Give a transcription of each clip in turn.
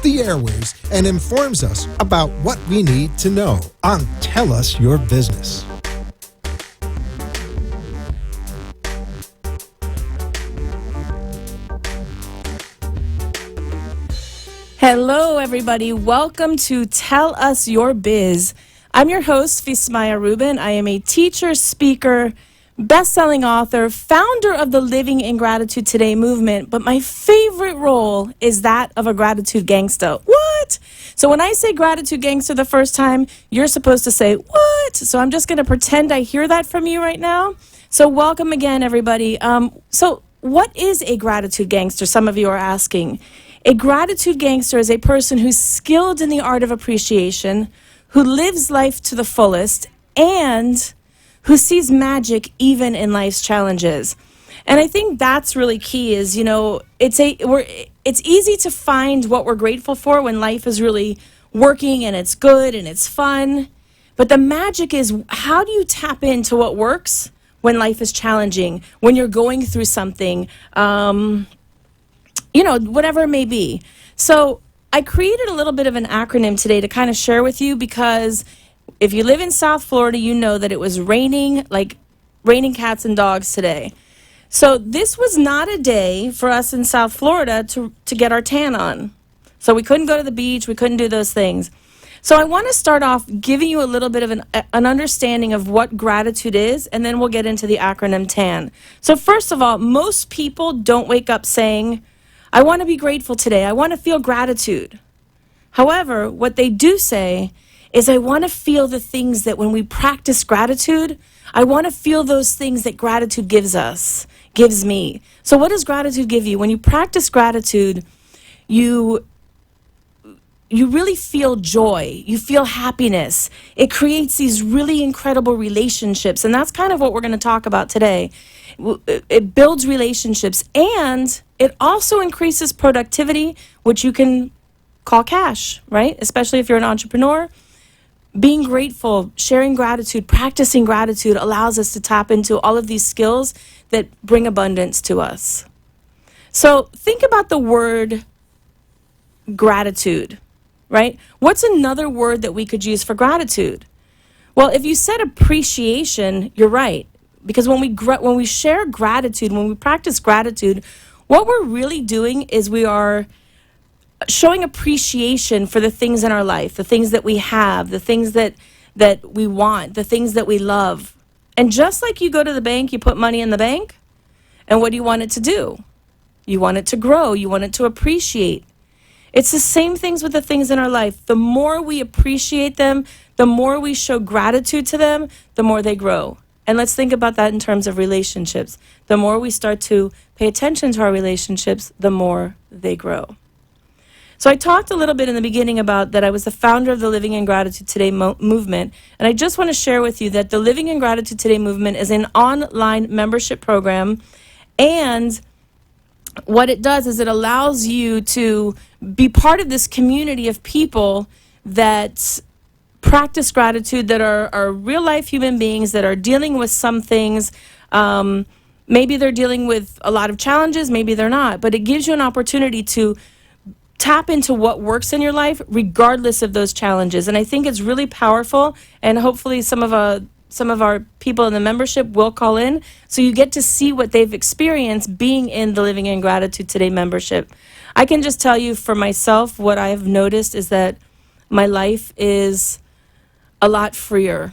the airwaves and informs us about what we need to know on Tell Us Your Business. Hello, everybody. Welcome to Tell Us Your Biz. I'm your host, Vismaya Rubin. I am a teacher, speaker, best-selling author, founder of the Living in Gratitude Today movement, but my favorite role is that of a gratitude gangster. What? So when I say gratitude gangster the first time, you're supposed to say, what? So I'm just going to pretend I hear that from you right now. So welcome again, everybody. So what is a gratitude gangster? Some of you are asking. A gratitude gangster is a person who's skilled in the art of appreciation, who lives life to the fullest, and who sees magic even in life's challenges. And I think that's really key is, it's easy to find what we're grateful for when life is really working and it's good and it's fun. But the magic is, how do you tap into what works when life is challenging, when you're going through something, whatever it may be. So I created a little bit of an acronym today to kind of share with you, because if you live in South Florida, you know that it was raining cats and dogs today. So this was not a day for us in South Florida to get our tan on. So we couldn't go to the beach. We couldn't do those things. So I want to start off giving you a little bit of an understanding of what gratitude is, and then we'll get into the acronym TAN. So first of all, most people don't wake up saying, I want to be grateful today. I want to feel gratitude. However, what they do say is, I want to feel the things that when we practice gratitude, I want to feel those things that gratitude gives me. So what does gratitude give you? When you practice gratitude, you really feel joy. You feel happiness. It creates these really incredible relationships. And that's kind of what we're going to talk about today. It builds relationships, and it also increases productivity, which you can call cash, right? Especially if you're an entrepreneur. Being grateful, sharing gratitude, practicing gratitude allows us to tap into all of these skills that bring abundance to us. So think about the word gratitude, right? What's another word that we could use for gratitude? Well, if you said appreciation, you're right. Because when we share gratitude, when we practice gratitude, what we're really doing is we are showing appreciation for the things in our life, the things that we have, the things that we want, the things that we love. And just like you go to the bank, you put money in the bank, and what do you want it to do? You want it to grow. You want it to appreciate. It's the same things with the things in our life. The more we appreciate them, the more we show gratitude to them, the more they grow. And let's think about that in terms of relationships. The more we start to pay attention to our relationships, the more they grow. So I talked a little bit in the beginning about that I was the founder of the Living in Gratitude Today movement. And I just want to share with you that the Living in Gratitude Today movement is an online membership program. And what it does is it allows you to be part of this community of people that practice gratitude, that are real life human beings that are dealing with some things. Maybe they're dealing with a lot of challenges, maybe they're not, but it gives you an opportunity to tap into what works in your life regardless of those challenges. And I think it's really powerful, and hopefully some of our people in the membership will call in, so you get to see what they've experienced being in the Living in Gratitude Today membership. I can just tell you for myself, what I've noticed is that my life is a lot freer.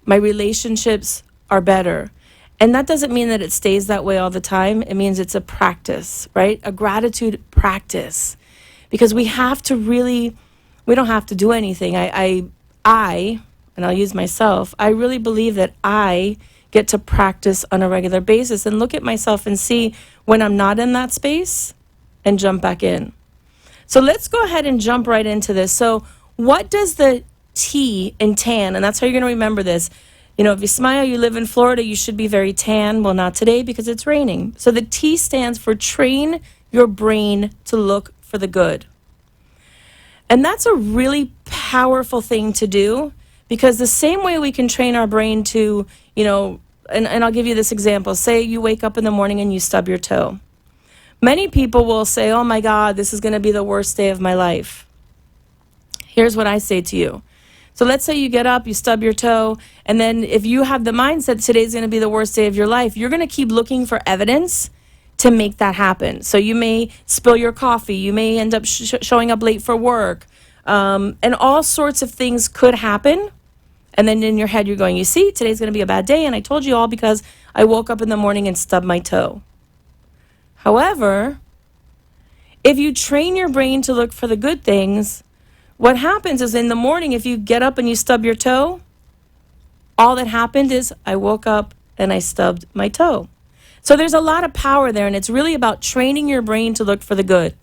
My relationships are better. And that doesn't mean that it stays that way all the time. It means it's a practice, right? A gratitude practice. Because we don't have to do anything. I, and I'll use myself, I really believe that I get to practice on a regular basis and look at myself and see when I'm not in that space and jump back in. So let's go ahead and jump right into this. So what does the T in TAN, and that's how you're going to remember this. If you smile, you live in Florida, you should be very tan. Well, not today because it's raining. So the T stands for train your brain to look for the good. And that's a really powerful thing to do, because the same way we can train our brain to, and I'll give you this example. Say you wake up in the morning and you stub your toe. Many people will say, oh my God, this is going to be the worst day of my life. Here's what I say to you. So let's say you get up, you stub your toe, and then if you have the mindset today's going to be the worst day of your life, you're going to keep looking for evidence to make that happen. So you may spill your coffee, you may end up showing up late for work, and all sorts of things could happen. And then in your head, you're going, you see, today's going to be a bad day, and I told you all because I woke up in the morning and stubbed my toe. However, if you train your brain to look for the good things, what happens is in the morning, if you get up and you stub your toe, all that happened is I woke up and I stubbed my toe. So there's a lot of power there, and it's really about training your brain to look for the good.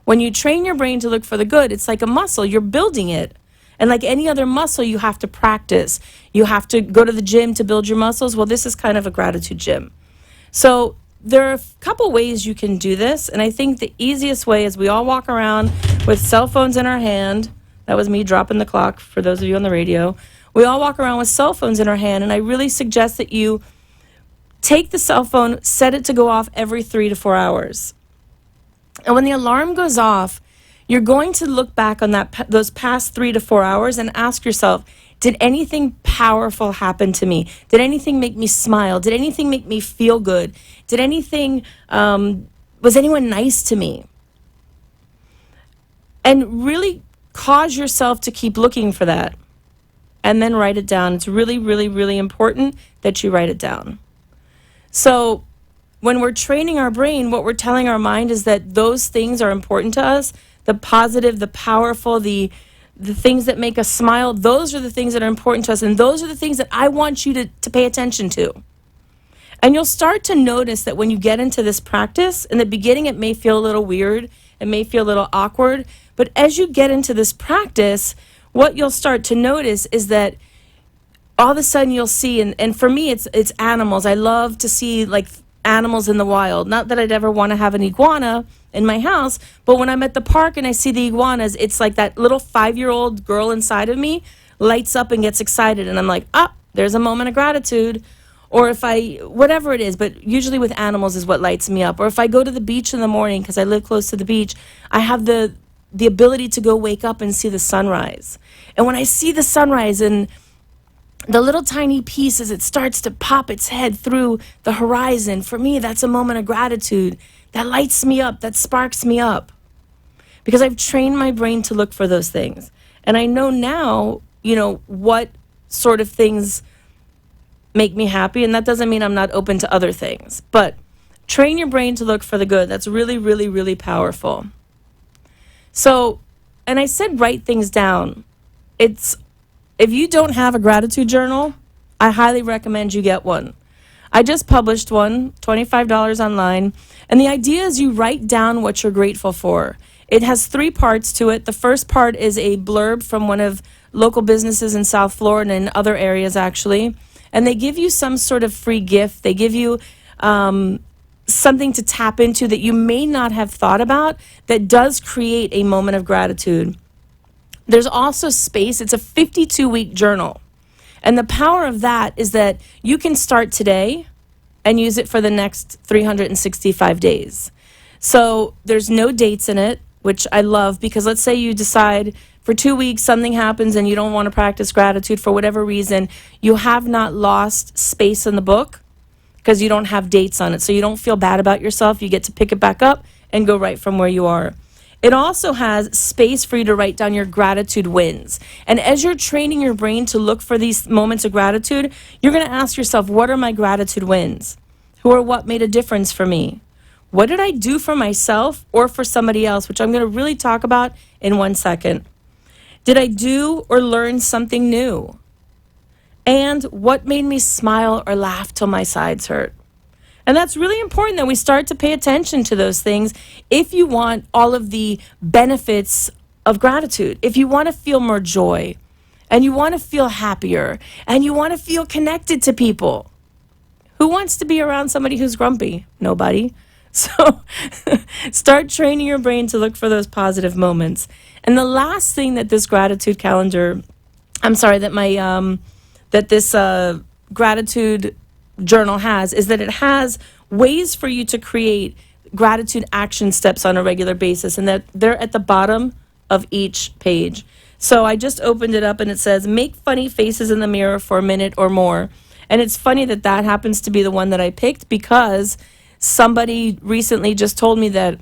When you train your brain to look for the good, it's like a muscle. You're building it. And like any other muscle, you have to practice. You have to go to the gym to build your muscles. Well, this is kind of a gratitude gym. So there are a couple ways you can do this, and I think the easiest way is we all walk around with cell phones in our hand. That was me dropping the clock for those of you on the radio. We all walk around with cell phones in our hand, and I really suggest that you take the cell phone, set it to go off every 3 to 4 hours. And when the alarm goes off, you're going to look back on those past 3 to 4 hours and ask yourself, did anything powerful happen to me? Did anything make me smile? Did anything make me feel good? Did anything, was anyone nice to me? And really cause yourself to keep looking for that. And then write it down. It's really, really, really important that you write it down. So when we're training our brain, what we're telling our mind is that those things are important to us. The positive, the powerful, the things that make us smile, those are the things that are important to us. And those are the things that I want you to pay attention to. And you'll start to notice that when you get into this practice, in the beginning it may feel a little weird, it may feel a little awkward, but as you get into this practice, what you'll start to notice is that all of a sudden you'll see, and for me it's animals. I love to see like animals in the wild. Not that I'd ever want to have an iguana in my house, but when I'm at the park and I see the iguanas, it's like that little 5-year-old girl inside of me lights up and gets excited, and I'm like, there's a moment of gratitude. Or if whatever it is, but usually with animals is what lights me up. Or if I go to the beach in the morning, because I live close to the beach, I have the ability to go wake up and see the sunrise. And when I see the sunrise and the little tiny piece as it starts to pop its head through the horizon, for me, that's a moment of gratitude. That lights me up, that sparks me up. Because I've trained my brain to look for those things. And I know now, what sort of things make me happy, and that doesn't mean I'm not open to other things. But train your brain to look for the good. That's really, really, really powerful. So, and I said write things down. If you don't have a gratitude journal, I highly recommend you get one. I just published one, $25 online, and the idea is you write down what you're grateful for. It has 3 parts to it. The first part is a blurb from one of local businesses in South Florida and in other areas, actually. And they give you some sort of free gift. They give you something to tap into that you may not have thought about that does create a moment of gratitude. There's also space. It's a 52-week journal. And the power of that is that you can start today and use it for the next 365 days. So there's no dates in it, which I love, because let's say you decide for 2 weeks something happens and you don't want to practice gratitude for whatever reason. You have not lost space in the book because you don't have dates on it. So you don't feel bad about yourself. You get to pick it back up and go right from where you are. It also has space for you to write down your gratitude wins. And as you're training your brain to look for these moments of gratitude, you're going to ask yourself, what are my gratitude wins? Who or what made a difference for me? What did I do for myself or for somebody else, which I'm going to really talk about in 1 second. Did I do or learn something new? And what made me smile or laugh till my sides hurt? And that's really important that we start to pay attention to those things if you want all of the benefits of gratitude. If you want to feel more joy, and you want to feel happier, and you want to feel connected to people. Who wants to be around somebody who's grumpy? Nobody. So start training your brain to look for those positive moments. And the last thing that this gratitude calendar, that this gratitude journal has is that it has ways for you to create gratitude action steps on a regular basis, and that they're at the bottom of each page. So I just opened it up and it says, make funny faces in the mirror for a minute or more. And it's funny that that happens to be the one that I picked, because somebody recently just told me that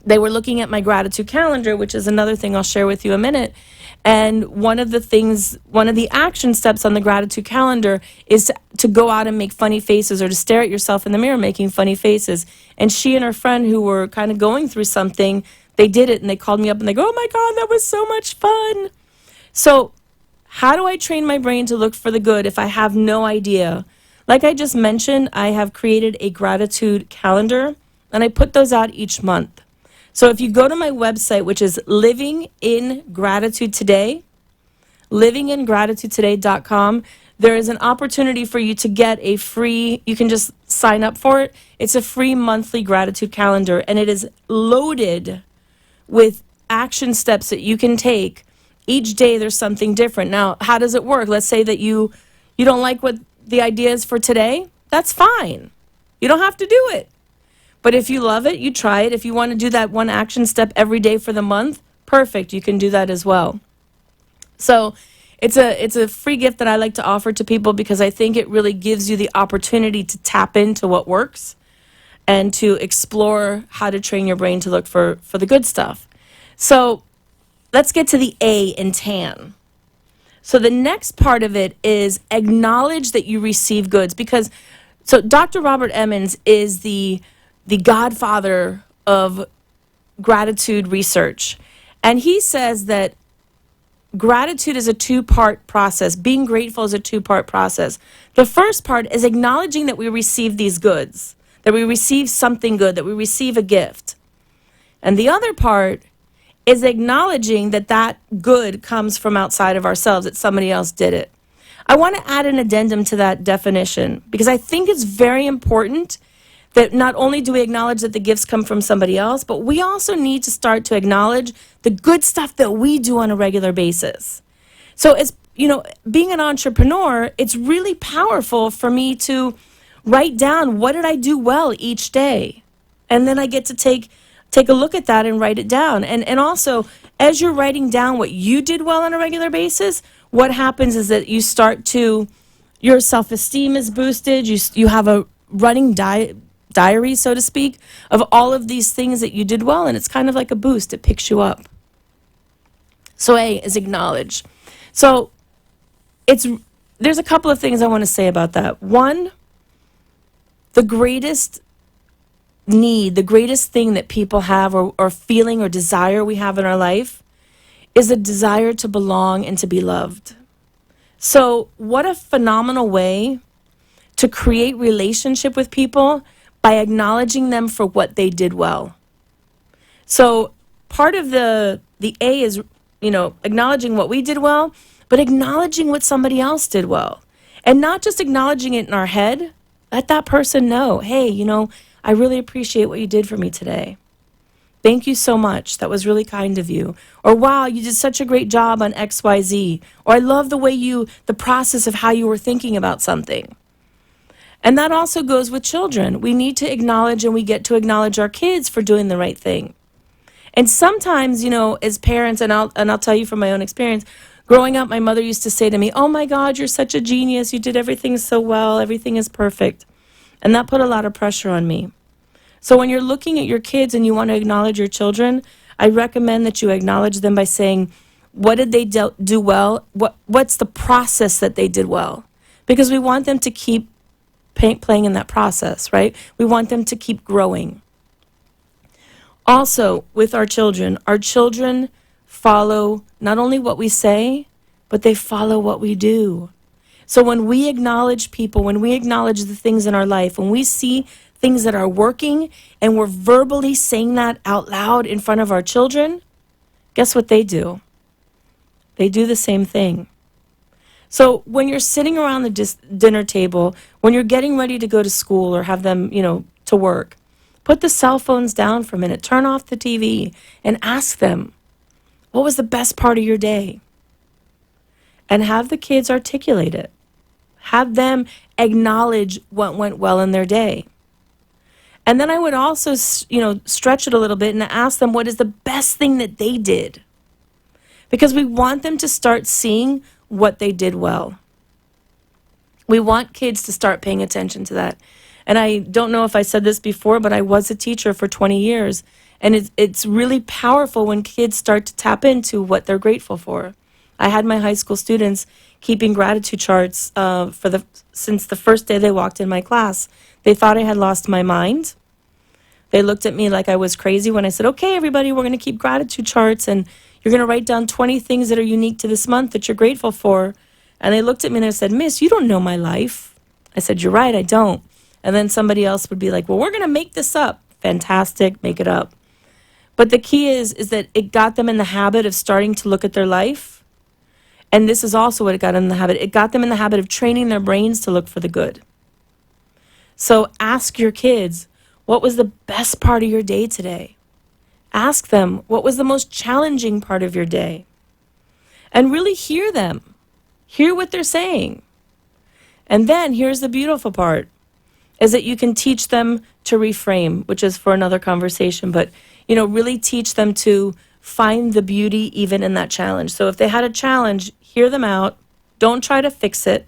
they were looking at my gratitude calendar, which is another thing I'll share with you in a minute. And one of the action steps on the gratitude calendar is to go out and make funny faces, or to stare at yourself in the mirror making funny faces. And she and her friend, who were kind of going through something, they did it, and they called me up and they go, oh my God, that was so much fun. So how do I train my brain to look for the good if I have no idea? Like I just mentioned, I have created a gratitude calendar, and I put those out each month. So if you go to my website, which is Living in Gratitude Today, livingingratitudetoday.com, there is an opportunity for you to get a free, you can just sign up for it. It's a free monthly gratitude calendar, and it is loaded with action steps that you can take. Each day there's something different. Now, how does it work? Let's say that you don't like what the idea is for today. That's fine. You don't have to do it. But if you love it, you try it. If you want to do that one action step every day for the month, perfect. You can do that as well. So it's a free gift that I like to offer to people, because I think it really gives you the opportunity to tap into what works and to explore how to train your brain to look for the good stuff. So let's get to the A in TAN. So the next part of it is acknowledge that you receive goods, because so Dr. Robert Emmons is the godfather of gratitude research. And he says that gratitude is a two-part process. Being grateful is a two-part process. The first part is acknowledging that we receive these goods, that we receive something good, that we receive a gift. And the other part is acknowledging that that good comes from outside of ourselves, that somebody else did it. I want to add an addendum to that definition, because I think it's very important that not only do we acknowledge that the gifts come from somebody else, but we also need to start to acknowledge the good stuff that we do on a regular basis. So as you know, being an entrepreneur, it's really powerful for me to write down, what did I do well each day? And then I get to take a look at that and write it down. And also, as you're writing down what you did well on a regular basis, what happens is that you start to, your self-esteem is boosted. You have a running diary, so to speak, of all of these things that you did well, and it's kind of like a boost. It picks you up. So A is acknowledge. So there's a couple of things I want to say about that. One, the greatest need, the greatest thing that people have, or feeling or desire we have in our life, is a desire to belong and to be loved. So what a phenomenal way to create relationship with people, by acknowledging them for what they did well. So part of the A is, acknowledging what we did well, but acknowledging what somebody else did well. And not just acknowledging it in our head. Let that person know, hey, I really appreciate what you did for me today. Thank you so much. That was really kind of you. Or, wow, you did such a great job on XYZ. Or, I love the way the process of how you were thinking about something. And that also goes with children. We need to acknowledge, and we get to acknowledge our kids for doing the right thing. And sometimes, as parents, and I'll tell you from my own experience, growing up, my mother used to say to me, oh my God, you're such a genius. You did everything so well. Everything is perfect. And that put a lot of pressure on me. So when you're looking at your kids and you want to acknowledge your children, I recommend that you acknowledge them by saying, what did they do well? What's the process that they did well? Because we want them to keep playing in that process, right? We want them to keep growing. Also, with our children follow not only what we say, but they follow what we do. So when we acknowledge people, when we acknowledge the things in our life, when we see things that are working and we're verbally saying that out loud in front of our children, guess what they do? They do the same thing. So when you're sitting around the dinner table, when you're getting ready to go to school or have them, to work, put the cell phones down for a minute, turn off the TV, and ask them, what was the best part of your day? And have the kids articulate it. Have them acknowledge what went well in their day. And then I would also, stretch it a little bit and ask them what is the best thing that they did. Because we want them to start seeing what they did well. We want kids to start paying attention to that. And I don't know if I said this before, but I was a teacher for 20 years. And it's really powerful when kids start to tap into what they're grateful for. I had my high school students keeping gratitude charts since the first day they walked in my class. They thought I had lost my mind. They looked at me like I was crazy when I said, okay, everybody, we're going to keep gratitude charts, and you're going to write down 20 things that are unique to this month that you're grateful for. And they looked at me and they said, Miss, you don't know my life. I said, you're right, I don't. And then somebody else would be like, well, we're going to make this up. Fantastic, make it up. But the key is that it got them in the habit of starting to look at their life. And this is also what it got them in the habit. It got them in the habit of training their brains to look for the good. So ask your kids, what was the best part of your day today? Ask them, what was the most challenging part of your day? And really hear them. Hear what they're saying. And then here's the beautiful part, is that you can teach them to reframe, which is for another conversation, but, really teach them to find the beauty even in that challenge. So if they had a challenge, hear them out. Don't try to fix it.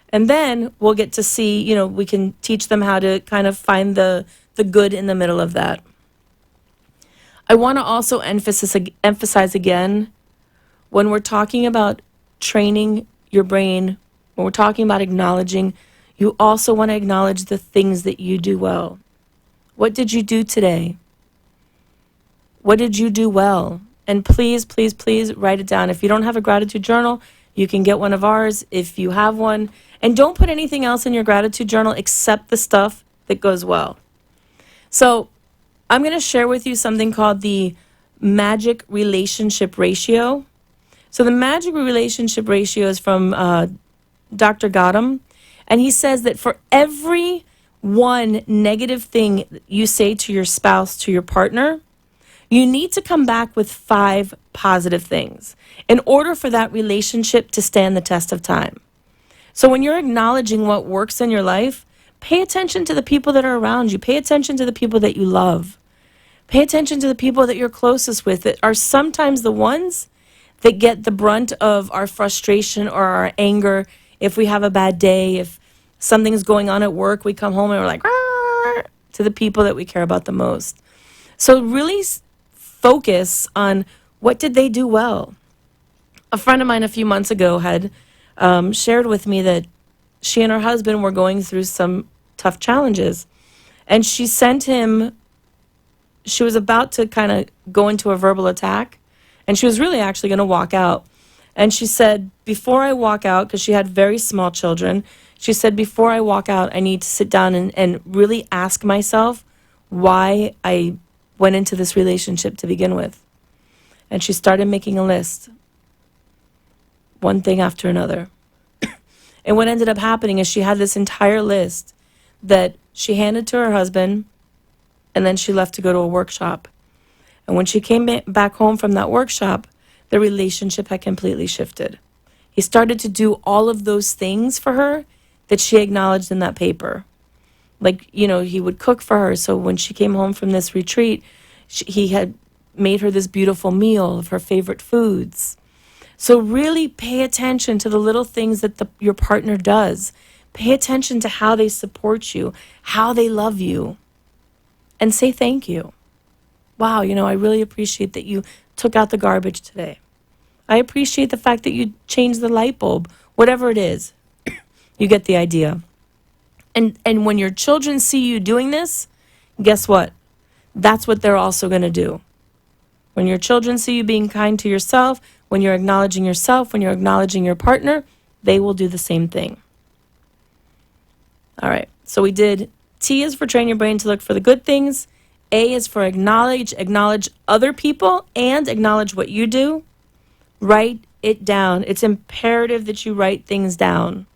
And then we'll get to see, we can teach them how to kind of find the good in the middle of that. I want to also emphasize again, when we're talking about training your brain, when we're talking about acknowledging, you also want to acknowledge the things that you do well. What did you do today? What did you do well? And please, please, please write it down. If you don't have a gratitude journal, you can get one of ours if you have one. And don't put anything else in your gratitude journal except the stuff that goes well. So I'm going to share with you something called the magic relationship ratio. So the magic relationship ratio is from Dr. Gautam. And he says that for every one negative thing you say to your spouse, to your partner, you need to come back with 5 positive things in order for that relationship to stand the test of time. So when you're acknowledging what works in your life, pay attention to the people that are around you. Pay attention to the people that you love. Pay attention to the people that you're closest with that are sometimes the ones that get the brunt of our frustration or our anger. If we have a bad day, if something's going on at work, we come home and we're like, "Arr," to the people that we care about the most. So really focus on what did they do well. A friend of mine a few months ago had shared with me that she and her husband were going through some tough challenges. And she sent him, she was about to kind of go into a verbal attack. And she was really actually going to walk out. And she said, before I walk out, because she had very small children, she said, before I walk out, I need to sit down and really ask myself why I went into this relationship to begin with. And she started making a list, one thing after another. And what ended up happening is she had this entire list that she handed to her husband, and then she left to go to a workshop. And when she came back home from that workshop, the relationship had completely shifted. He started to do all of those things for her that she acknowledged in that paper. Like, he would cook for her. So when she came home from this retreat, he had made her this beautiful meal of her favorite foods. So really pay attention to the little things that your partner does. Pay attention to how they support you, how they love you, and say thank you. Wow, I really appreciate that you took out the garbage today. I appreciate the fact that you changed the light bulb, whatever it is. You get the idea. And when your children see you doing this, guess what? That's what they're also going to do. When your children see you being kind to yourself, when you're acknowledging yourself, when you're acknowledging your partner, they will do the same thing. All right, so we did T is for train your brain to look for the good things. A is for acknowledge other people and acknowledge what you do. Write it down. It's imperative that you write things down.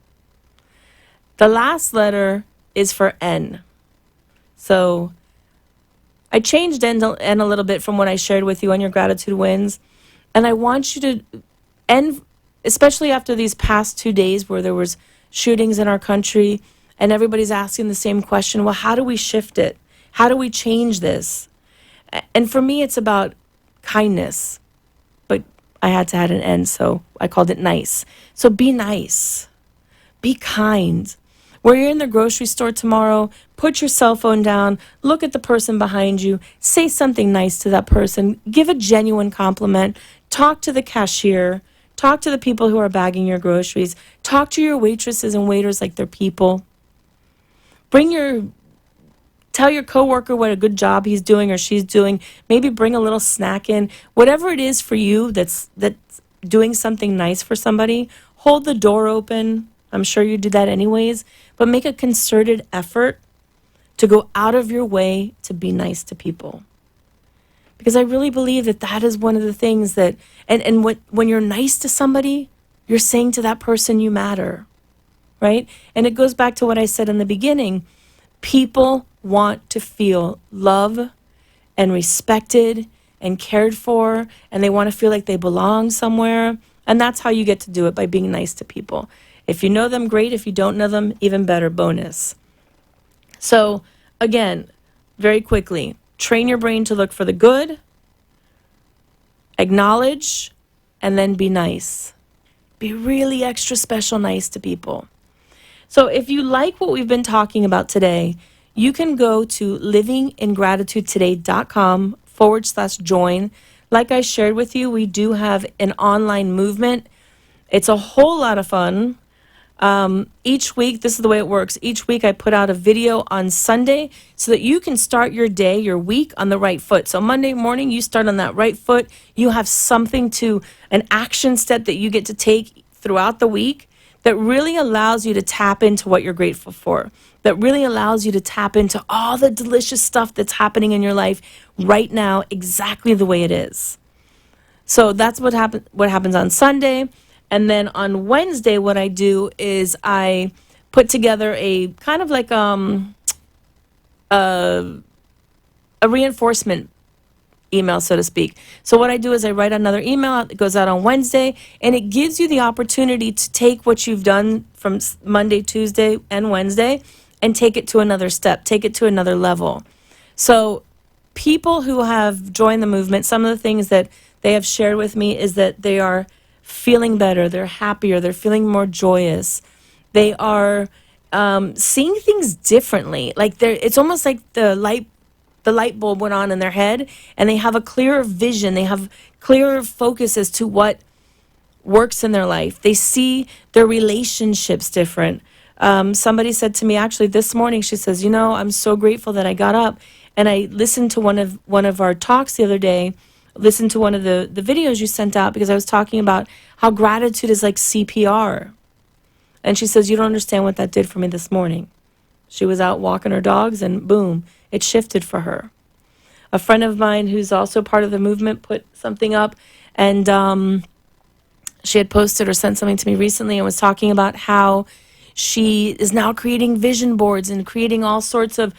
The last letter is for N. So I changed N a little bit from what I shared with you on your gratitude wins. And I want you to end, especially after these past 2 days where there was shootings in our country and everybody's asking the same question. Well, how do we shift it? How do we change this? And for me, it's about kindness. But I had to add an N, so I called it nice. So be nice. Be kind. Where you're in the grocery store tomorrow, put your cell phone down, look at the person behind you, say something nice to that person, give a genuine compliment, talk to the cashier, talk to the people who are bagging your groceries, talk to your waitresses and waiters like they're people. Tell your coworker what a good job he's doing or she's doing. Maybe bring a little snack in. Whatever it is for you that's doing something nice for somebody, hold the door open. I'm sure you do that anyways, but make a concerted effort to go out of your way to be nice to people. Because I really believe that is one of the things that, and when you're nice to somebody, you're saying to that person you matter, right? And it goes back to what I said in the beginning. People want to feel love and respected and cared for, and they want to feel like they belong somewhere. And that's how you get to do it, by being nice to people. If you know them, great. If you don't know them, even better, bonus. So again, very quickly, train your brain to look for the good, acknowledge, and then be nice. Be really extra special nice to people. So if you like what we've been talking about today, you can go to livingingratitudetoday.com/join. Like I shared with you, we do have an online movement. It's a whole lot of fun. Each week, this is the way it works. Each week I put out a video on Sunday so that you can start your day, your week on the right foot. So Monday morning, you start on that right foot. You have an action step that you get to take throughout the week that really allows you to tap into what you're grateful for, that really allows you to tap into all the delicious stuff that's happening in your life right now, exactly the way it is. So that's what happens on Sunday. And then on Wednesday, what I do is I put together a kind of like a reinforcement email, so to speak. So what I do is I write another email. It goes out on Wednesday, and it gives you the opportunity to take what you've done from Monday, Tuesday, and Wednesday and take it to another step, take it to another level. So people who have joined the movement, some of the things that they have shared with me is that they are feeling better, they're happier, they're feeling more joyous. They are seeing things differently. Like it's almost like the light bulb went on in their head, and they have a clearer vision. They have clearer focus as to what works in their life. They see their relationships different. Somebody said to me actually this morning, she says, I'm so grateful that I got up and I listened to one of our talks the other day, listened to one of the videos you sent out, because I was talking about how gratitude is like CPR. And she says, you don't understand what that did for me this morning. She was out walking her dogs and boom, it shifted for her. A friend of mine who's also part of the movement put something up, and she had posted or sent something to me recently and was talking about how she is now creating vision boards and creating all sorts of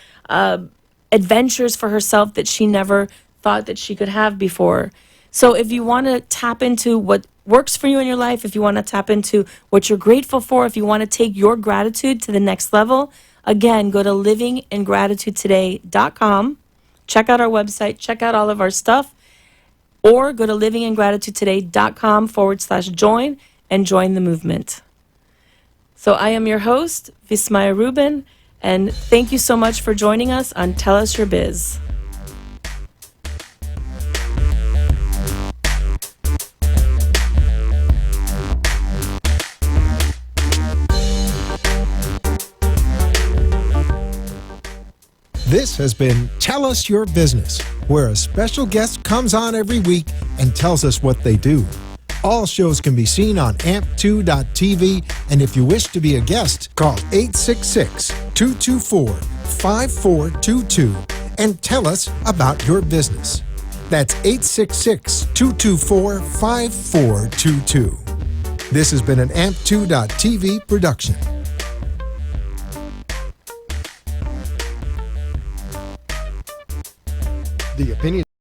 adventures for herself that she never thought that she could have before. So if you want to tap into what works for you in your life, if you want to tap into what you're grateful for, if you want to take your gratitude to the next level, again, go to livingingratitudetoday.com, check out our website, check out all of our stuff, or go to livingingratitudetoday.com/join and join the movement. So I am your host, Vismaya Rubin, and thank you so much for joining us on Tell Us Your Biz. This has been Tell Us Your Business, where a special guest comes on every week and tells us what they do. All shows can be seen on amp2.tv, and if you wish to be a guest, call 866-224-5422 and tell us about your business. That's 866-224-5422. This has been an amp2.tv production. The opinion